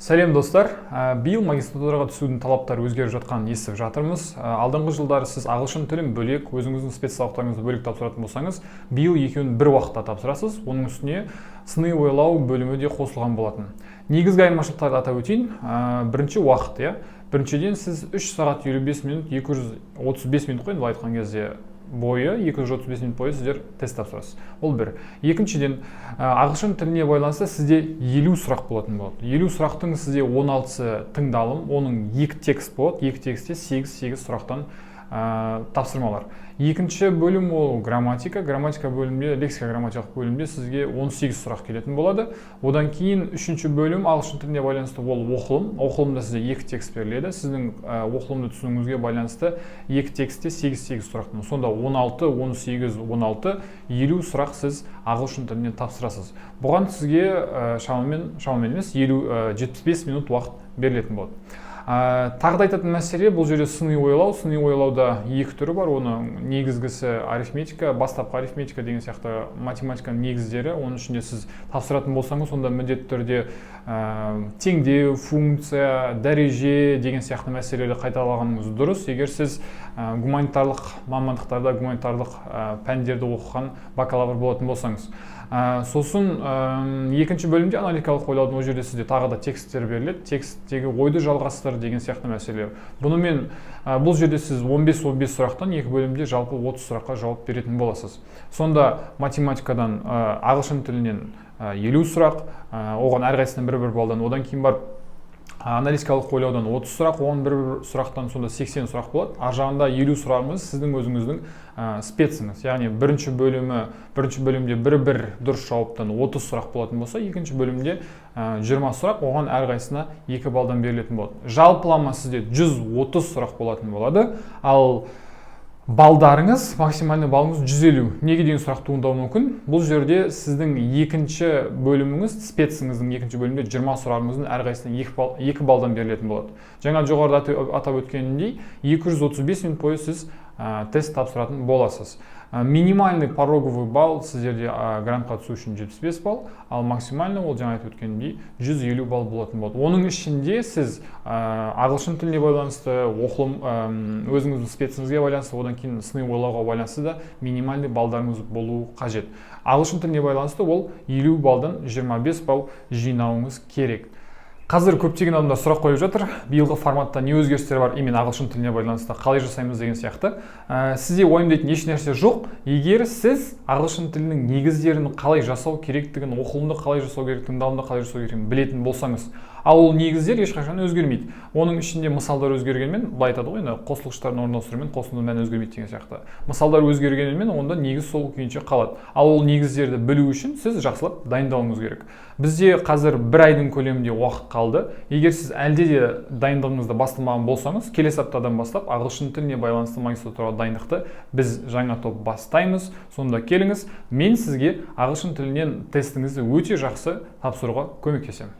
Сәлем достар, биыл магистратураға түсудің талаптары өзгеріп жатқанын естіп жатырмыз. Алдыңғы жылдары сіз ағылшын тілін бөлек, өзіңіздің специалықтарыңызды бөлек тапсыратын болсаңыз, биыл екеуін бір уақытта тапсырасыз. Оның үстіне сыни ойлау бөлімі де қосылған болатын. Негізгі айырмашылықтарды атап өтейін. Бірінші уақыт, біріншіден сіз 3 сағат 55 минут, 235 минут қойын, былай айтқан кезде бойы 235 минут бойы сіздер тест тапсырасыз. Ол бір. Екіншіден, ағылшын тіліне байланысты сізде 50 сұрақ болатын болады. 50 сұрақтың сізде 16-сы тыңдалым, оның 2 текст болады. 2 текстте 8 сұрақтан тапсырмалар. Екінші бөлім ол грамматика. Грамматика бөлімде, лексика грамматикалық бөлімде сізге 18 сұрақ келетін болады. Одан кейін үшінші бөлім ағылшын тіліне байланысты ол оқылым. Оқылымда сізде 2 текст беріледі. Сіздің оқылымды түсінуіңізге байланысты 2 текстте 8 сұрақтан. Сонда 16, 18, 16, 50 сұрақ сіз ағылшын тілінен тапсырасыз. Бұған сізге шамамен емес 75 минут уақыт берілетін болады. Тағы да айтатын мәселе, бұл жерде сыни ойлау. Сыни ойлауда 2 түрі бар. Оның негізгісі арифметика, бастапқы арифметика деген сияқты математиканың негіздері. Оның ішінде сіз тапсыратын болсаңыз, сонда міндетті түрде теңдеу, функция, дәреже деген сияқты мәселелерді қайталағаныңыз дұрыс. Егер сіз гуманитарлық мамандықтарда, гуманитарлық пәндерді оқыған бакалавр болатын болсаңыз. Сосын екінші бөлімде аналитикалық ойлаудың ол жерде сізде тағы да тексттер беріледі. Тексттегі ойды жалғастыр деген сияқты мәселелер. Бұнымен бұл жерде сіз 15 сұрақтан 2 бөлімде жалпы 30 сұраққа жауап беретін боласыз. Сонда математикадан ағылшын тілінен 50 сұрақ, оған әрқайсысынан бір балдан, одан кейін барып аналитикалық ойлаудан 30 сұрақ, оған бір сұрақтан сонда 80 сұрақ болады. Ар жағында 50 сұрағыңыз сіздің өзіңіздің спеціңіз. Яғни бірінші бөлімде бір дұрыс жауаптан 30 сұрақ болатын болса, екінші бөлімде 20 сұрақ, оған әрқайсысына 2 балдан берілетін болады. Жалпылама сізде 130 сұрақ болатын болады, ал балдарыңыз, максимальный балыңыз 150. Неге деген сұрақ туындауы мүмкін? Бұл жерде сіздің екінші бөліміңіз, спеціңіздің екінші бөлімде 20 сұрағыңыздың әрқайсысына 2 балдан берілетін болады. Жаңа жоғарыда атап өткеніндей, 235 минут бойы сіз тест тапсыратын боласыз. Минимальный пороговый балл сіздерде грантқа түсу үшін 75 балл, ал максимальный ол жаңа айтып өткеніндей 150 балл болатын болады. Оның ішінде сіз ағылшын тіліне байланысты, оқылым, өзіңіздің спеціңізге байланысты, одан кейін сыни ойлауға байланысты да минимальный балдарыңыз болуы қажет. Ағылшын тіліне байланысты ол 50 балдан 25 балл жинауыңыз керек. Қазір көптеген адамдар сұрақ қойып жатыр, биылғы форматта не өзгерістер бар, именно ағылшын тіліне байланысты қалай жасаймыз деген сияқты. Сізде уайымдайтын еш нәрсе жоқ. Егер сіз ағылшын тілінің негіздерін қалай жасау керектігін, оқылымды қалай жасау керек, тыңдалымды қалай жасау керектігін білетін болсаңыз, ал ол негіздер ешқашан өзгермейді. Оның ішінде мысалдар өзгергенмен, былай айтады ғой, қосылғыштардың орналастыруымен қосылудың мәні өзгермейді деген сияқты. Мысалдар өзгергенмен, онда негіз сол күйінше қалады. Ал ол негіздерді білу үшін сіз жақсылап дайындалуыңыз керек. Бізде қазір 1 айдың көлемінде уақыт қалды. Егер сіз әлде де дайындығыңызды бастамаған болсаңыз, келесі аптадан бастап ағылшын тіліне байланысты магистратураға дайындықты біз жаңа топ бастаймыз. Сонда келіңіз, мен сізге ағылшын тілінен тестіңізді өте жақсы тапсыруға көмектесемін.